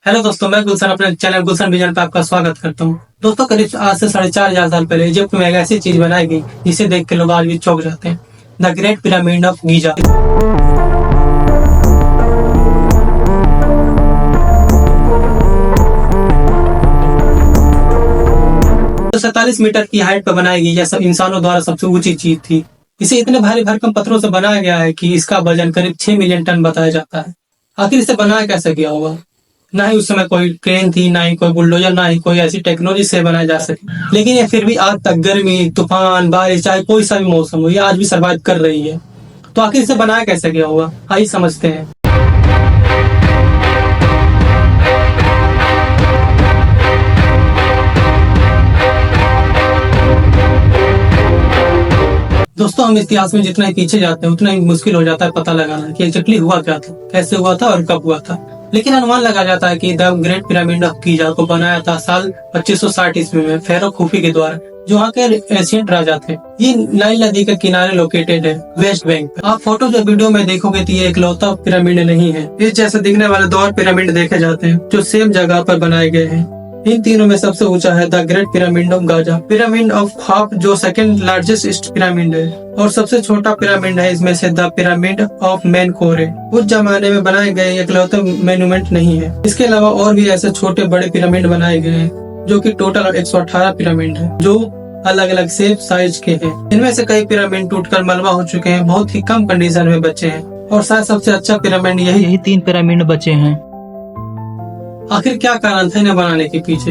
Hello दोस्तों, मैं गुलशन अपने चैनल गुलशन विजन पे आपका स्वागत करता हूँ। दोस्तों, करीब आज से 4,500 साल पहले इजिप्ट में एक ऐसी चीज बनाई गई जिसे देख के लोग आज भी चौंक जाते हैं। The great pyramid of Giza. 47 metre की हाइट पर बनाई गई यह सब इंसानों द्वारा सबसे ऊंची चीज थी। इसे इतने भारी भरकम पत्थरों से बनाया गया है कि इसका वजन करीब 6 मिलियन टन बताया जाता है। आखिर इसे बनाया कैसे गया होगा? ना ही उस समय कोई क्रेन थी, ना ही कोई बुलडोजर, ना ही कोई ऐसी टेक्नोलॉजी से बनाया जा सके, लेकिन ये फिर भी आज तक गर्मी, तूफान, बारिश, चाहे कोई सा भी मौसम हो, ये आज भी सर्वाइव कर रही है। तो आखिर इसे बनाया कैसे गया होगा, आइए समझते हैं। दोस्तों, हम इतिहास में जितना ही पीछे जाते हैं उतना ही मुश्किल हो जाता है पता लगाना कि एक्चुअली हुआ क्या था, कैसे हुआ था और कब हुआ था। लेकिन अनुमान लगा जाता है कि the great pyramid of Giza को बनाया था साल 2560 ईस्वी में फेरो खूफी के द्वारा, जो वहाँ के एशियंट राजा थे। ये नाइल नदी के किनारे लोकेटेड है, वेस्ट बैंक पे। आप फोटो जो वीडियो में देखोगे तो ये इकलौता पिरामिड नहीं है। इस जैसे दिखने वाले 2 और पिरामिड देखे जाते हैं जो सेम जगह पर बनाए गए हैं। इन तीनों में सबसे ऊंचा है the great pyramid of Giza, pyramid of Khafre, जो सेकंड लार्जेस्ट पिरामिड है, और सबसे छोटा पिरामिड है इसमें से द पिरामिड ऑफ मेनकोरे। उस जमाने में बनाए गए इकलौते मोन्यूमेंट नहीं है। इसके अलावा और भी ऐसे छोटे बड़े पिरामिड बनाए गए हैं, जो कि टोटल 118 पिरामिड है, जो अलग अलग शेप साइज के हैं। इनमें से कई पिरामिड टूटकर मलबा हो चुके हैं, बहुत ही कम कंडीशन में बचे हैं, और शायद सबसे अच्छा पिरामिड यही 3 पिरामिड बचे हैं। आखिर क्या कारण था इन्हें बनाने के पीछे?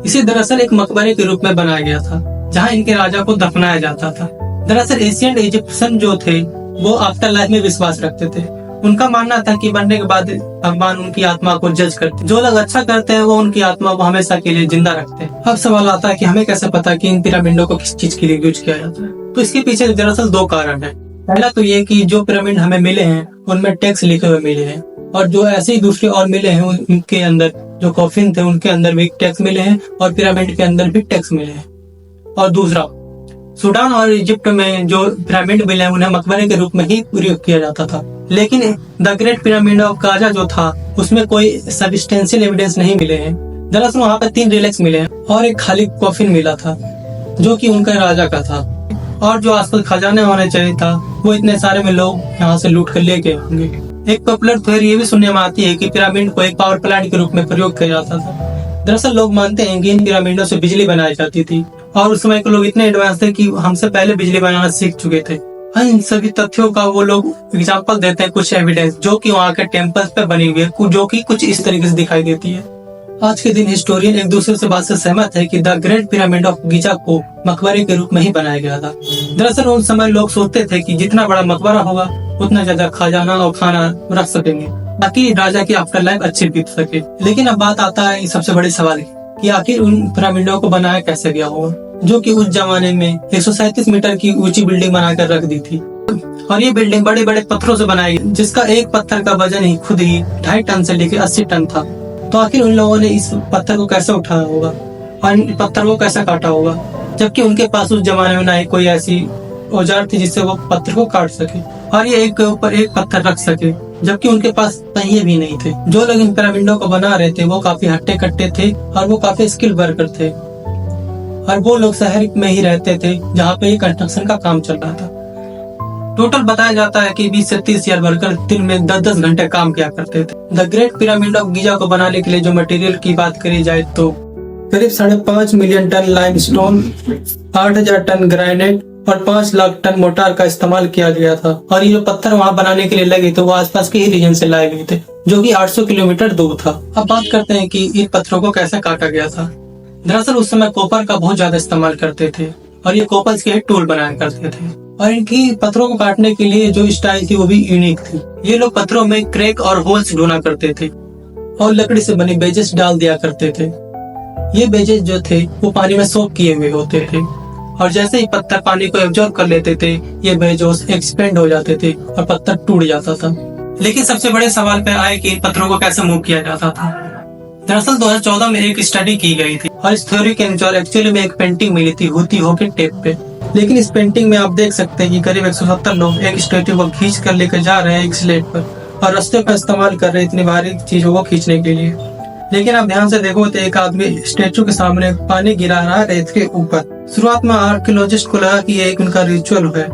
इसे दरअसल एक मकबरे के रूप में बनाया गया था, जहां इनके राजा को दफनाया जाता था। दरअसल एशियंट इजिप्शियन जो थे वो आफ्टर लाइफ में विश्वास रखते थे। उनका मानना था कि मरने के बाद भगवान उनकी आत्मा को जज करते, जो लोग अच्छा करते हैं वो उनकी आत्मा को हमेशा के लिए जिंदा रखते हैं। अब सवाल आता है कि हमें कैसे पता कि इन पिरामिडों को किस चीज के लिए यूज किया जाता है? तो इसके पीछे दरअसल 2 कारण है। पहला तो ये कि जो पिरामिड हमें मिले हैं उनमें टैक्स लिखे हुए मिले हैं, और जो ऐसे ही दूसरे और मिले हैं उनके अंदर जो कॉफिन थे उनके अंदर भी टैक्स मिले हैं, और पिरामिड के अंदर भी टैक्स मिले हैं। और दूसरा, सूडान और इजिप्ट में जो पिरामिड मिले हैं उन्हें मकबरे के रूप में ही प्रयोग किया जाता था। लेकिन the great pyramid of Gaza जो था उसमें कोई सब्सटेंशियल एविडेंस नहीं मिले हैं। दरअसल वहाँ पे 3 रिलेक्स मिले हैं और एक खाली कॉफिन मिला था, जो कि उनका राजा का था। और जो आसपास खजाने होने चाहिए था वो इतने सारे में लोग यहाँ से लूट कर ले गए होंगे। एक पॉपुलर थ्योरी ये भी सुनने में आती है कि पिरामिड को एक पावर प्लांट के रूप में प्रयोग किया जाता था। दरअसल लोग मानते हैं कि इन पिरामिडों से बिजली बनाई जाती थी, और उस समय के लोग इतने एडवांस थे कि हमसे पहले बिजली बनाना सीख चुके थे। इन सभी तथ्यों का वो लोग एग्जाम्पल देते हैं, कुछ एविडेंस जो कि वहाँ के टेम्पल्स पे बनी हुई है, जो कि कुछ इस तरीके से दिखाई देती है। आज के दिन हिस्टोरियन एक दूसरे से बात से सहमत है कि the great pyramid of Giza को मकबरे के रूप में ही बनाया गया था। दरअसल उन समय लोग सोचते थे कि जितना बड़ा मकबरा होगा उतना ज्यादा खजाना और खाना रख सकेंगे, ताकि राजा की आफ्टर लाइफ अच्छी बीत सके। लेकिन अब बात आता है सबसे बड़े सवाल कि आखिर उन पिरामिडों को बनाया कैसे गया होगा, जो कि उस जमाने में 137 मीटर की ऊंची बिल्डिंग बनाकर रख दी थी। और ये बिल्डिंग बड़े बड़े पत्थरों से बनाई गई, जिसका एक पत्थर का वजन ही खुद ही 2.5 टन से लेकर 80 टन था। तो आखिर उन लोगों ने इस पत्थर को कैसे उठाया होगा और इन पत्थर को कैसे काटा होगा, जबकि उनके पास उस जमाने में ना ही कोई ऐसी औजार थी जिससे वो पत्थर को काट सके और ये एक के ऊपर एक पत्थर रख सके, जबकि उनके पास पहिए भी नहीं थे। जो लोग इन पिरामिडों को बना रहे थे वो काफी हट्टे कट्टे थे और वो काफी स्किल वर्कर थे, और वो लोग शहर में ही रहते थे जहाँ पे कंस्ट्रक्शन का काम चल रहा था। टोटल बताया जाता है कि 20 से 30 हजार वर्कर दिन में 10-10 घंटे काम किया करते थे। The great pyramid of Giza को बनाने के लिए जो मटेरियल की बात करी जाए तो करीब 5.5 million ton limestone, 8,000 ton granite और 5 लाख टन मोटार का इस्तेमाल किया गया था। और ये जो पत्थर वहाँ बनाने के लिए लगे थे वो आसपास के ही रीजन से लाए गए थे, जो कि 800 किलोमीटर दूर था। अब बात करते हैं कि इन पत्थरों को कैसे काटा गया था। दरअसल उस समय कॉपर का बहुत ज्यादा इस्तेमाल करते थे, और ये कॉपर के टूल बनाया करते थे, और इनकी पत्थरों को काटने के लिए जो स्टाइल थी वो भी यूनिक थी। ये लोग पत्थरों में क्रैक और होल्स ढूंढा करते थे और लकड़ी से बने बेजेस डाल दिया करते थे। ये बेजेस जो थे वो पानी में सोक किए हुए होते थे, और जैसे ही पत्थर पानी को एब्जॉर्ब कर लेते थे ये बेजोस एक्सपेंड हो जाते थे और पत्थर टूट जाता था। लेकिन सबसे बड़े सवाल पे आए कि इन पत्थरों को कैसे मूव किया जाता था। दरअसल 2014 में एक स्टडी की गई थी और इस थ्योरी के अनुसार एक्चुअली में एक पेंटिंग मिली थी हुती होके टेप पे। लेकिन इस पेंटिंग में आप देख सकते हैं कि करीब 170 लोग एक स्टैट्यू को खींच कर लेकर जा रहे हैं एक स्लेट पर, और रस्ते का इस्तेमाल कर रहे हैं इतनी भारी चीजों को खींचने के लिए। लेकिन आप ध्यान से देखो तो एक आदमी स्टेचू के सामने पानी गिरा रहा है रेत के ऊपर। शुरुआत में आर्कियोलॉजिस्ट को लगा कि ये एक उनका रिचुअल है,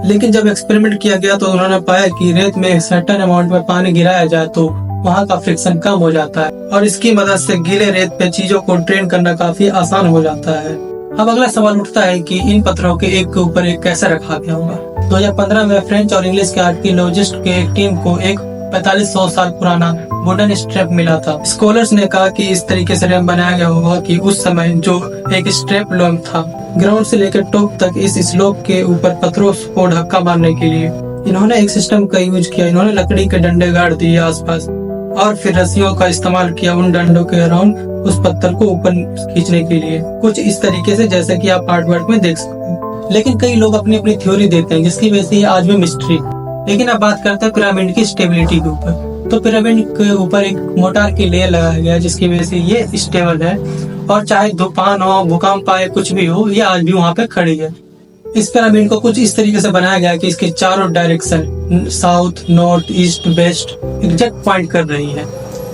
लेकिन जब एक्सपेरिमेंट किया गया तो उन्होंने पाया कि रेत में सर्टेन अमाउंट में पानी गिराया जाए तो वहाँ का फ्रिक्शन कम हो जाता है और इसकी मदद से गीले रेत पे चीजों को ट्रेन करना काफी आसान हो जाता है। अब अगला सवाल उठता है कि इन पत्थरों के एक के ऊपर एक कैसे रखा गया होगा। 2015 में फ्रेंच और इंग्लिश के आर्कियोलॉजिस्ट के एक टीम को एक 4500 साल पुराना वुडन स्ट्रैप मिला था। स्कॉलर्स ने कहा कि इस तरीके से रैंप बनाया गया होगा कि उस समय जो एक स्ट्रैप लैंप था, ग्राउंड से लेकर टॉप तक इस स्लोप के ऊपर पत्थरों को धक्का मारने के लिए इन्होंने एक सिस्टम का यूज किया। इन्होंने लकड़ी के डंडे गाड़ दिए आसपास और फिर रस्सियों का इस्तेमाल किया उन डंडों के अराउंड उस पत्थर को ऊपर खींचने के लिए, कुछ इस तरीके से जैसे कि आप आर्ट वर्क में देख सकते हैं। लेकिन कई लोग अपनी अपनी थ्योरी देते हैं जिसकी वजह से ये आज भी मिस्ट्री। लेकिन अब बात करते हैं पिरामिड की स्टेबिलिटी के ऊपर। तो पिरामिड के ऊपर एक मोटार की लेयर लगाया गया जिसकी वजह से ये स्टेबल है और चाहे तूफान हो, भूकंप आए, कुछ भी हो, ये आज भी वहाँ पे खड़ी है। इस पिरामिड को कुछ इस तरीके से बनाया गया कि इसके चारों direction south, north, east, west exact point कर रही है।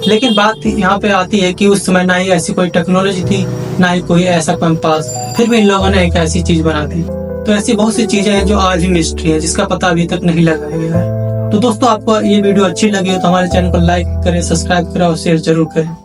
लेकिन बात यहाँ पे आती है कि उस समय ना ही ऐसी कोई टेक्नोलॉजी थी, ना ही कोई ऐसा कंपास, फिर भी इन लोगों ने एक ऐसी चीज बना दी। तो ऐसी बहुत सी चीजें हैं जो आज भी मिस्ट्री है, जिसका पता अभी तक नहीं लगाया गया है। तो दोस्तों, आपको ये वीडियो अच्छी लगी हो तो हमारे चैनल को लाइक करें, सब्सक्राइब करें और शेयर जरूर करें।